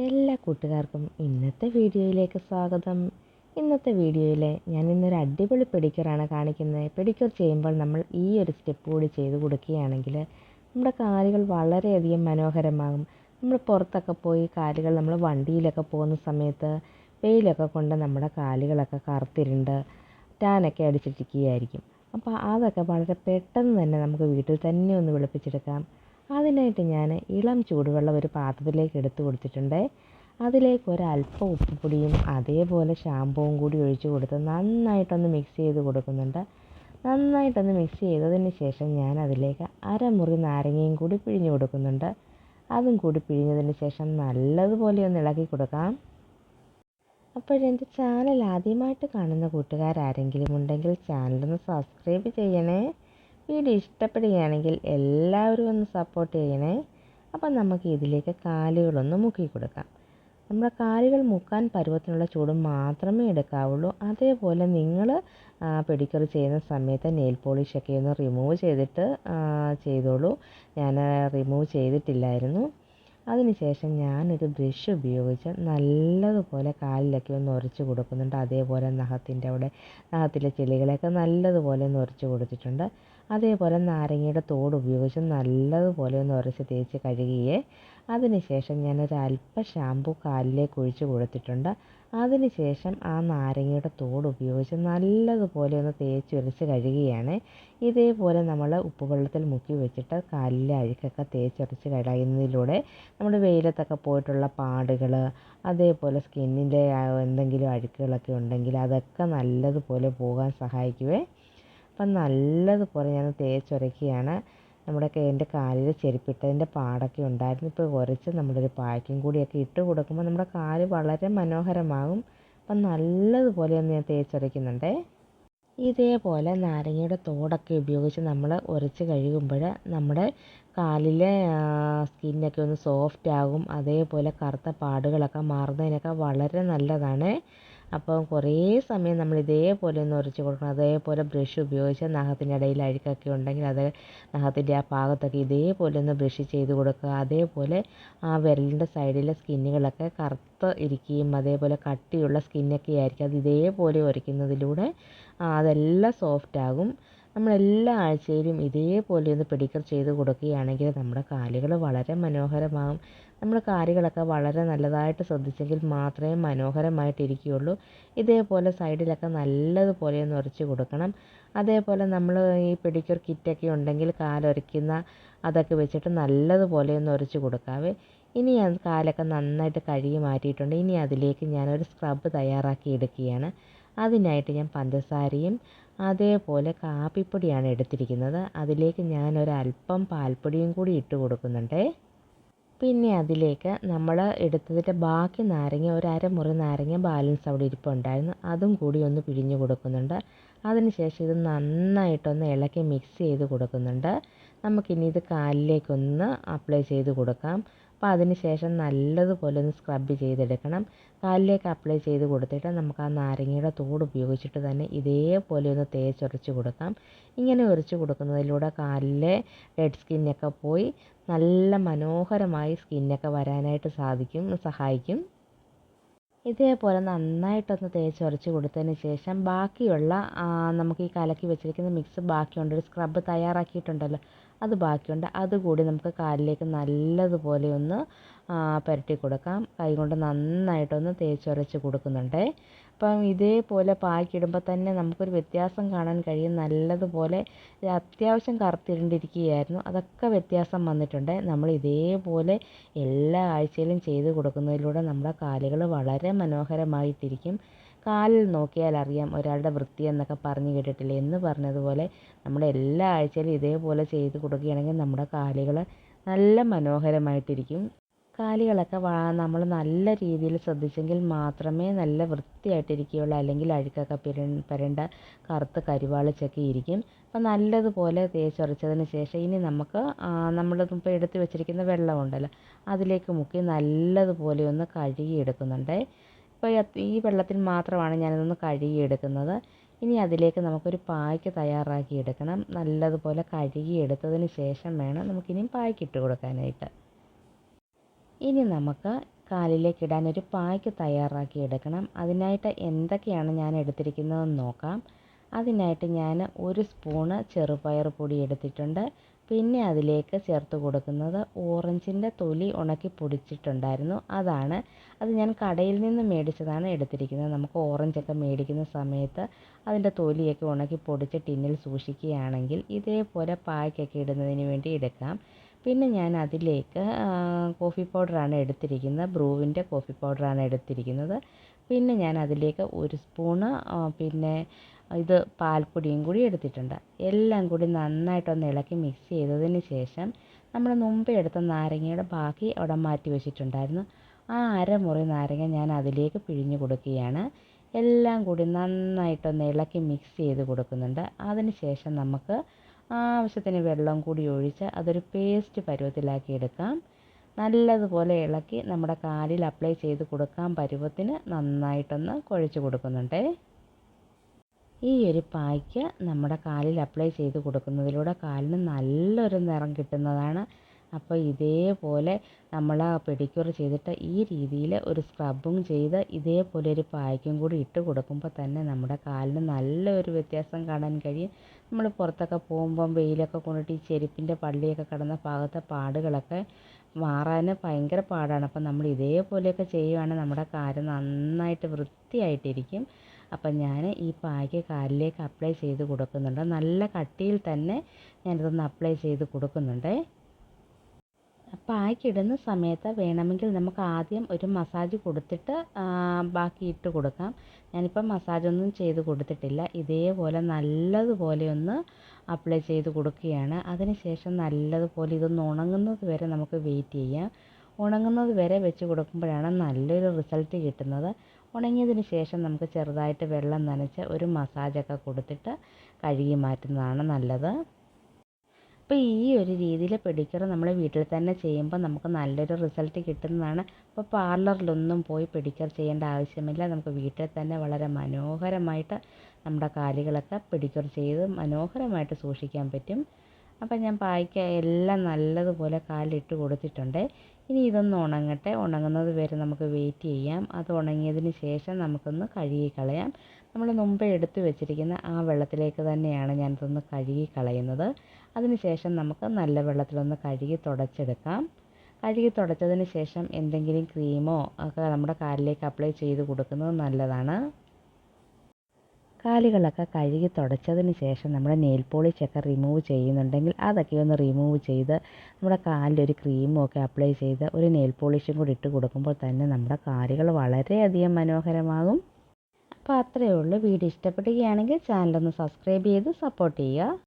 എല്ലാ കൂട്ടുകാർക്കും ഇന്നത്തെ വീഡിയോയിലേക്ക് സ്വാഗതം. ഇന്നത്തെ വീഡിയോയിൽ ഞാൻ ഇന്നൊരു അടിപൊളി പെഡിക്യൂറാണ് കാണിക്കുന്നത്. പെഡിക്യൂർ ചെയ്യുമ്പോൾ നമ്മൾ ഈ ഒരു സ്റ്റെപ്പ് കൂടി ചെയ്ത് കൊടുക്കുകയാണെങ്കിൽ നമ്മുടെ കാലുകൾ വളരെയധികം മനോഹരമാകും. നമ്മൾ പുറത്തൊക്കെ പോയി കാലുകൾ നമ്മൾ വണ്ടിയിലൊക്കെ പോകുന്ന സമയത്ത് വെയിലൊക്കെ കൊണ്ട് നമ്മുടെ കാലുകളൊക്കെ കറുത്തിരുണ്ട് ടാനൊക്കെ അടിച്ചിട്ടിരിക്കുകയായിരിക്കും. അപ്പോൾ അതൊക്കെ വളരെ പെട്ടെന്ന് തന്നെ നമുക്ക് വീട്ടിൽ തന്നെ ഒന്ന് വെളുപ്പിച്ചെടുക്കാം. അതിനായിട്ട് ഞാൻ ഇളം ചൂടുവെള്ളം ഒരു പാത്രത്തിലേക്ക് എടുത്തു കൊടുത്തിട്ടുണ്ട്. അതിലേക്ക് ഒരല്പം ഉപ്പുപൊടിയും അതേപോലെ ഷാമ്പുവും കൂടി ഒഴിച്ച് കൊടുത്ത് നന്നായിട്ടൊന്ന് മിക്സ് ചെയ്ത് കൊടുക്കുന്നുണ്ട്. നന്നായിട്ടൊന്ന് മിക്സ് ചെയ്തതിന് ശേഷം ഞാൻ അതിലേക്ക് അരമുറി നാരങ്ങയും കൂടി പിഴിഞ്ഞ് കൊടുക്കുന്നുണ്ട്. അതും കൂടി പിഴിഞ്ഞതിന് ശേഷം നല്ലതുപോലെ ഒന്ന് ഇളക്കി കൊടുക്കാം. അപ്പോഴെൻ്റെ ചാനൽ ആദ്യമായിട്ട് കാണുന്ന കൂട്ടുകാരാരെങ്കിലും ഉണ്ടെങ്കിൽ ചാനലൊന്ന് സബ്സ്ക്രൈബ് ചെയ്യണേ. വീഡിയോ ഇഷ്ടപ്പെടുകയാണെങ്കിൽ എല്ലാവരും ഒന്ന് സപ്പോർട്ട് ചെയ്യണേ. അപ്പം നമുക്ക് ഇതിലേക്ക് കാലുകളൊന്ന് മുക്കി കൊടുക്കാം. നമ്മുടെ കാലുകൾ മുക്കാൻ പരുവത്തിനുള്ള ചൂട് മാത്രമേ എടുക്കാവുള്ളൂ. അതേപോലെ നിങ്ങൾ പെഡിക്യൂർ ചെയ്യുന്ന സമയത്ത് നെയിൽ പോളിഷൊക്കെ ഒന്ന് റിമൂവ് ചെയ്തിട്ട് ചെയ്തോളൂ. ഞാൻ റിമൂവ് ചെയ്തിട്ടില്ലായിരുന്നു. അതിനുശേഷം ഞാനൊരു ബ്രഷ് ഉപയോഗിച്ച് നല്ലതുപോലെ കാലിലൊക്കെ ഒന്ന് ഉരച്ച് കൊടുക്കുന്നുണ്ട്. അതേപോലെ നഖത്തിലെ ചെളികളൊക്കെ നല്ലതുപോലെ ഒന്ന് ഉരച്ച് കൊടുത്തിട്ടുണ്ട്. അതേപോലെ നാരങ്ങയുടെ തോട് ഉപയോഗിച്ച് നല്ലതുപോലെ ഒന്ന് ഉരച്ച് തേച്ച് കഴുകിയേ. അതിനുശേഷം ഞാനൊരല്പം ഷാമ്പു കാലിലേക്ക് ഒഴിച്ച് കൊടുത്തിട്ടുണ്ട്. അതിനുശേഷം ആ നാരങ്ങയുടെ തോട് ഉപയോഗിച്ച് നല്ലതുപോലെ ഒന്ന് തേച്ചൊരച്ച് കഴുകുകയാണ്. ഇതേപോലെ നമ്മൾ ഉപ്പുവെള്ളത്തിൽ മുക്കി വെച്ചിട്ട് കാലിലെ അഴുക്കൊക്കെ തേച്ചൊരച്ച് കളയുന്നതിലൂടെ നമ്മുടെ വെയിലത്തൊക്കെ പോയിട്ടുള്ള പാടുകൾ, അതേപോലെ സ്കിന്നിൻ്റെ എന്തെങ്കിലും അഴുക്കുകളൊക്കെ ഉണ്ടെങ്കിൽ അതൊക്കെ നല്ലതുപോലെ പോകാൻ സഹായിക്കുവേ. അപ്പം നല്ലതുപോലെ ഞാൻ തേച്ചൊരയ്ക്കുകയാണ്. എൻ്റെ കാലിൽ ചെരുപ്പിട്ടതിൻ്റെ പാടൊക്കെ ഉണ്ടായിരുന്നു. ഇപ്പോൾ ഉരച്ച് നമ്മളൊരു പായ്ക്കും കൂടിയൊക്കെ ഇട്ട് കൊടുക്കുമ്പോൾ നമ്മുടെ കാല് വളരെ മനോഹരമാകും. അപ്പം നല്ലതുപോലെ ഒന്ന് ഞാൻ തേച്ചൊരയ്ക്കുന്നുണ്ട്. ഇതേപോലെ നാരങ്ങയുടെ തോടൊക്കെ ഉപയോഗിച്ച് നമ്മൾ ഉരച്ച് കഴുകുമ്പോൾ നമ്മുടെ കാലിലെ സ്കിന്നൊക്കെ ഒന്ന് സോഫ്റ്റ് ആകും. അതേപോലെ കറുത്ത പാടുകളൊക്കെ മാറുന്നതിനൊക്കെ വളരെ നല്ലതാണ്. അപ്പോൾ കുറേ സമയം നമ്മൾ ഇതേപോലെ ഒന്ന് ഉരച്ച് കൊടുക്കണം. അതേപോലെ ബ്രഷ് ഉപയോഗിച്ച് നഖത്തിൻ്റെ ഇടയിൽ അഴുക്കൊക്കെ ഉണ്ടെങ്കിൽ അത് നഖത്തിൻ്റെ ആ ഭാഗത്തൊക്കെ ഇതേപോലെ ഒന്ന് ബ്രഷ് ചെയ്ത് കൊടുക്കുക. അതേപോലെ ആ വിരലിൻ്റെ സൈഡിലെ സ്കിന്നുകളൊക്കെ കറുത്ത് ഇരിക്കുകയും അതേപോലെ കട്ടിയുള്ള സ്കിന്നൊക്കെ ആയിരിക്കും. അത് ഇതേപോലെ ഉരയ്ക്കുന്നതിലൂടെ അതെല്ലാം സോഫ്റ്റ് ആകും. നമ്മളെല്ലാ ആഴ്ചയിലും ഇതേപോലെ ഒന്ന് പെഡിക്യൂർ ചെയ്ത് കൊടുക്കുകയാണെങ്കിൽ നമ്മുടെ കാലുകൾ വളരെ മനോഹരമാകും. നമ്മുടെ കാലുകളൊക്കെ വളരെ നല്ലതായിട്ട് ശ്രദ്ധിച്ചെങ്കിൽ മാത്രമേ മനോഹരമായിട്ടിരിക്കുകയുള്ളൂ. ഇതേപോലെ സൈഡിലൊക്കെ നല്ലതുപോലെ ഒന്ന് ഉരച്ച് കൊടുക്കണം. അതേപോലെ നമ്മൾ ഈ പെഡിക്യൂർ കിറ്റൊക്കെ ഉണ്ടെങ്കിൽ കാലുരയ്ക്കുന്ന അതൊക്കെ വെച്ചിട്ട് നല്ലതുപോലെ ഒന്ന് ഉരച്ച് കൊടുക്കാവേ. ഇനി കാലൊക്കെ നന്നായിട്ട് കഴുകി മാറ്റിയിട്ടുണ്ട്. ഇനി അതിലേക്ക് ഞാനൊരു സ്ക്രബ് തയ്യാറാക്കി എടുക്കുകയാണ്. അതിനായിട്ട് ഞാൻ പഞ്ചസാരയും അതേപോലെ കാപ്പിപ്പൊടിയാണ് എടുത്തിരിക്കുന്നത്. അതിലേക്ക് ഞാനൊരല്പം പാൽപ്പൊടിയും കൂടി ഇട്ട് കൊടുക്കുന്നുണ്ട്. പിന്നെ അതിലേക്ക് നമ്മൾ എടുത്തതിൻ്റെ ബാക്കി നാരങ്ങ ഒരു അരമുറി നാരങ്ങ ബാലൻസ് അവിടെ ഇരിപ്പുണ്ടായിരുന്നു. അതും കൂടി ഒന്ന് പിഴിഞ്ഞ് കൊടുക്കുന്നുണ്ട്. അതിനുശേഷം ഇത് നന്നായിട്ടൊന്ന് ഇളക്കി മിക്സ് ചെയ്ത് കൊടുക്കുന്നുണ്ട്. നമുക്കിനി ഇത് കാലിലേക്കൊന്ന് അപ്ലൈ ചെയ്ത് കൊടുക്കാം. അപ്പോൾ അതിന് ശേഷം നല്ലതുപോലെ ഒന്ന് സ്ക്രബ് ചെയ്തെടുക്കണം. കാലിലേക്ക് അപ്ലൈ ചെയ്ത് കൊടുത്തിട്ട് നമുക്ക് ആ നാരങ്ങയുടെ തോട് ഉപയോഗിച്ചിട്ട് തന്നെ ഇതേപോലെ ഒന്ന് തേച്ചൊരച്ച് കൊടുക്കാം. ഇങ്ങനെ ഉരച്ച് കൊടുക്കുന്നതിലൂടെ കാലിലെ ഡെഡ് സ്കിന്നൊക്കെ പോയി നല്ല മനോഹരമായി സ്കിന്നൊക്കെ വരാനായിട്ട് സഹായിക്കും. ഇതേപോലെ നന്നായിട്ടൊന്ന് തേച്ചൊരച്ച് കൊടുത്തതിന് ശേഷം ബാക്കിയുള്ള നമുക്ക് ഈ കലക്കി വെച്ചിരിക്കുന്ന മിക്സ് ബാക്കിയുണ്ട്. ഒരു സ്ക്രബ് തയ്യാറാക്കിയിട്ടുണ്ടല്ലോ, അത് ബാക്കിയുണ്ട്. അതുകൂടി നമുക്ക് കാലിലേക്ക് നല്ലതുപോലെ ഒന്ന് പുരട്ടി കൊടുക്കാം. കൈകൊണ്ട് നന്നായിട്ടൊന്ന് തേച്ചൊരച്ച് കൊടുക്കുന്നുണ്ട്. അപ്പം ഇതേപോലെ പായ്ക്കിടുമ്പോൾ തന്നെ നമുക്കൊരു വ്യത്യാസം കാണാൻ കഴിയും. നല്ലതുപോലെ അത്യാവശ്യം കറുത്തിരുണ്ടിരിക്കുകയായിരുന്നു, അതൊക്കെ വ്യത്യാസം വന്നിട്ടുണ്ട്. നമ്മൾ ഇതേപോലെ എല്ലാ ആഴ്ചയിലും ചെയ്ത് കൊടുക്കുന്നതിലൂടെ നമ്മുടെ കാലുകൾ വളരെ മനോഹരമായിട്ടിരിക്കും. കാലിൽ നോക്കിയാൽ അറിയാം ഒരാളുടെ വൃത്തി എന്നൊക്കെ പറഞ്ഞു കേട്ടിട്ടില്ലേ, എന്ന് പറഞ്ഞതുപോലെ നമ്മൾ എല്ലാ ആഴ്ചയിലും ഇതേപോലെ ചെയ്ത് കൊടുക്കുകയാണെങ്കിൽ നമ്മുടെ കാലുകൾ നല്ല മനോഹരമായിട്ടിരിക്കും. കാലുകളൊക്കെ നമ്മൾ നല്ല രീതിയിൽ ശ്രദ്ധിച്ചെങ്കിൽ മാത്രമേ നല്ല വൃത്തിയായിട്ടിരിക്കുകയുള്ളൂ. അല്ലെങ്കിൽ അഴുക്കൊക്കെ പുരണ്ട കറുത്ത് കരിവാളിച്ചൊക്കെ ഇരിക്കും. അപ്പം നല്ലതുപോലെ തേച്ചൊരച്ചതിന് ശേഷം ഇനി നമുക്ക് നമ്മളിപ്പോൾ എടുത്ത് വെച്ചിരിക്കുന്ന വെള്ളമുണ്ടല്ലോ, അതിലേക്ക് മുക്കി നല്ലതുപോലെ ഒന്ന് കഴുകിയെടുക്കുന്നുണ്ട്. ഇപ്പോൾ ഈ വെള്ളത്തിൽ മാത്രമാണ് ഞാനിതൊന്ന് കഴുകിയെടുക്കുന്നത്. ഇനി അതിലേക്ക് നമുക്കൊരു പായ്ക്ക് തയ്യാറാക്കി എടുക്കണം. നല്ലതുപോലെ കഴുകിയെടുത്തതിന് ശേഷം വേണം നമുക്കിനി പായ്ക്ക് ഇട്ട് കൊടുക്കാനായിട്ട്. ഇനി നമുക്ക് കാലിലേക്ക് ഇടാൻ ഒരു പായ്ക്ക് തയ്യാറാക്കി എടുക്കണം. അതിനായിട്ട് എന്തൊക്കെയാണ് ഞാൻ എടുത്തിരിക്കുന്നതെന്ന് നോക്കാം. അതിനായിട്ട് ഞാൻ 1 സ്പൂണ് ചെറുപയർ പൊടി എടുത്തിട്ടുണ്ട്. പിന്നെ അതിലേക്ക് ചേർത്ത് കൊടുക്കുന്നത് ഓറഞ്ചിൻ്റെ തൊലി ഉണക്കി പൊടിച്ചിട്ടുണ്ടായിരുന്നു. അത് ഞാൻ കടയിൽ നിന്ന് മേടിച്ചതാണ് എടുത്തിരിക്കുന്നത്. നമുക്ക് ഓറഞ്ചൊക്കെ മേടിക്കുന്ന സമയത്ത് അതിൻ്റെ തൊലിയൊക്കെ ഉണക്കി പൊടിച്ച് ടിന്നിൽ സൂക്ഷിക്കുകയാണെങ്കിൽ ഇതേപോലെ പായ്ക്കൊക്കെ ഇടുന്നതിന് വേണ്ടി എടുക്കാം. പിന്നെ ഞാൻ അതിലേക്ക് കോഫി പൗഡറാണ് എടുത്തിരിക്കുന്നത്. ബ്രൂവിൻ്റെ കോഫി പൗഡറാണ് എടുത്തിരിക്കുന്നത്. പിന്നെ ഞാൻ അതിലേക്ക് 1 സ്പൂണ് പിന്നെ ഇത് പാൽപ്പൊടിയും കൂടി എടുത്തിട്ടുണ്ട്. എല്ലാം കൂടി നന്നായിട്ടൊന്ന് ഇളക്കി മിക്സ് ചെയ്തതിന് ശേഷം നമ്മൾ മുമ്പേ എടുത്ത നാരങ്ങയുടെ ബാക്കി അവിടെ മാറ്റി വെച്ചിട്ടുണ്ടായിരുന്നു. ആ അരമുറി നാരങ്ങ ഞാൻ അതിലേക്ക് പിഴിഞ്ഞ് കൊടുക്കുകയാണ്. എല്ലാം കൂടി നന്നായിട്ടൊന്ന് ഇളക്കി മിക്സ് ചെയ്ത് കൊടുക്കുന്നുണ്ട്. അതിന് ശേഷം നമുക്ക് ആവശ്യത്തിന് വെള്ളം കൂടി ഒഴിച്ച് അതൊരു പേസ്റ്റ് പരുവത്തിലാക്കി എടുക്കാം. നല്ലതുപോലെ ഇളക്കി നമ്മുടെ കാലിൽ അപ്ലൈ ചെയ്ത് കൊടുക്കാൻ പരുവത്തിന് നന്നായിട്ടൊന്ന് കുഴച്ച് കൊടുക്കുന്നുണ്ട്. ഈ ഒരു പായ്ക്ക് നമ്മുടെ കാലിൽ അപ്ലൈ ചെയ്ത് കൊടുക്കുന്നതിലൂടെ കാലിന് നല്ലൊരു നിറം കിട്ടുന്നതാണ്. അപ്പോൾ ഇതേപോലെ നമ്മൾ പെഡിക്യൂർ ചെയ്തിട്ട് ഈ രീതിയിൽ ഒരു സ്ക്രബും ചെയ്ത് ഇതേപോലെ ഒരു പായ്ക്കും കൂടി ഇട്ട് കൊടുക്കുമ്പോൾ തന്നെ നമ്മുടെ കാലിന് നല്ലൊരു വ്യത്യാസം കാണാൻ കഴിയും. നമ്മൾ പുറത്തൊക്കെ പോകുമ്പം വെയിലൊക്കെ കൊണ്ടിട്ട് ഈ ചെരുപ്പിൻ്റെ പള്ളിയൊക്കെ കിടന്ന ഭാഗത്തെ പാടുകളൊക്കെ മാറാൻ ഭയങ്കര പാടാണ്. അപ്പം നമ്മൾ ഇതേപോലെയൊക്കെ ചെയ്യുകയാണെങ്കിൽ നമ്മുടെ കാല് നന്നായിട്ട് വൃത്തിയായിട്ടിരിക്കും. അപ്പം ഞാൻ ഈ പായ്ക്ക് കാലിലേക്ക് അപ്ലൈ ചെയ്ത് കൊടുക്കുന്നുണ്ട്. നല്ല കട്ടിയിൽ തന്നെ ഞാനിതൊന്ന് അപ്ലൈ ചെയ്ത് കൊടുക്കുന്നുണ്ട്. പായ്ക്ക് ഇടുന്ന സമയത്ത് വേണമെങ്കിൽ നമുക്ക് ആദ്യം ഒരു മസാജ് കൊടുത്തിട്ട് ബാക്കി ഇട്ട് കൊടുക്കാം. ഞാനിപ്പം മസാജൊന്നും ചെയ്ത് കൊടുത്തിട്ടില്ല. ഇതേപോലെ നല്ലതുപോലെ ഒന്ന് അപ്ലൈ ചെയ്ത് കൊടുക്കുകയാണ്. അതിന് ശേഷം നല്ലതുപോലെ ഇതൊന്ന് ഉണങ്ങുന്നത് വരെ നമുക്ക് വെയിറ്റ് ചെയ്യാം. ഉണങ്ങുന്നത് വരെ വെച്ച് കൊടുക്കുമ്പോഴാണ് നല്ലൊരു റിസൾട്ട് കിട്ടുന്നത്. ഉണങ്ങിയതിന് ശേഷം നമുക്ക് ചെറുതായിട്ട് വെള്ളം നനച്ച് ഒരു മസാജൊക്കെ കൊടുത്തിട്ട് കഴുകി മാറ്റുന്നതാണ് നല്ലത്. അപ്പോൾ ഈ ഒരു രീതിയിൽ പെഡിക്യൂർ നമ്മൾ വീട്ടിൽ തന്നെ ചെയ്യുമ്പോൾ നമുക്ക് നല്ലൊരു റിസൾട്ട് കിട്ടുന്നതാണ്. അപ്പോൾ പാർലറിലൊന്നും പോയി പെഡിക്യൂർ ചെയ്യേണ്ട ആവശ്യമില്ല. നമുക്ക് വീട്ടിൽ തന്നെ വളരെ മനോഹരമായിട്ട് നമ്മുടെ കാലുകളൊക്കെ പെഡിക്യൂർ ചെയ്ത് മനോഹരമായിട്ട് സൂക്ഷിക്കാൻ പറ്റും. അപ്പോൾ ഞാൻ പായ്ക്ക് എല്ലാം നല്ലതുപോലെ കാലിലിട്ട് കൊടുത്തിട്ടുണ്ട്. ഇനി ഇതൊന്ന് ഉണങ്ങട്ടെ. ഉണങ്ങുന്നത് വരെ നമുക്ക് വെയിറ്റ് ചെയ്യാം. അത് ഉണങ്ങിയതിന് ശേഷം നമുക്കൊന്ന് കഴുകി കളയാം. നമ്മൾ മുമ്പേ എടുത്തു വെച്ചിരിക്കുന്ന ആ വെള്ളത്തിലേക്ക് തന്നെയാണ് ഞാനിതൊന്ന് കഴുകി കളയുന്നത്. അതിന് ശേഷം നമുക്ക് നല്ല വെള്ളത്തിലൊന്ന് കഴുകി തുടച്ചെടുക്കാം. കഴുകി തുടച്ചതിന് ശേഷം എന്തെങ്കിലും ക്രീമോ ഒക്കെ നമ്മുടെ കാലിലേക്ക് അപ്ലൈ ചെയ്ത് കൊടുക്കുന്നത് നല്ലതാണ്. കാലുകളൊക്കെ കഴുകി തുടച്ചതിന് ശേഷം നമ്മുടെ നെയിൽ പോളിഷൊക്കെ റിമൂവ് ചെയ്യുന്നുണ്ടെങ്കിൽ അതൊക്കെ ഒന്ന് റിമൂവ് ചെയ്ത് നമ്മുടെ കാലിലൊരു ക്രീമും ഒക്കെ അപ്ലൈ ചെയ്ത് ഒരു നെയിൽ പോളിഷും കൂടി ഇട്ട് കൊടുക്കുമ്പോൾ തന്നെ നമ്മുടെ കാലുകൾ വളരെയധികം മനോഹരമാകും. അപ്പോൾ അത്രയേ ഉള്ളൂ. വീഡിയോ ഇഷ്ടപ്പെടുകയാണെങ്കിൽ ചാനലൊന്ന് സബ്സ്ക്രൈബ് ചെയ്ത് സപ്പോർട്ട് ചെയ്യുക.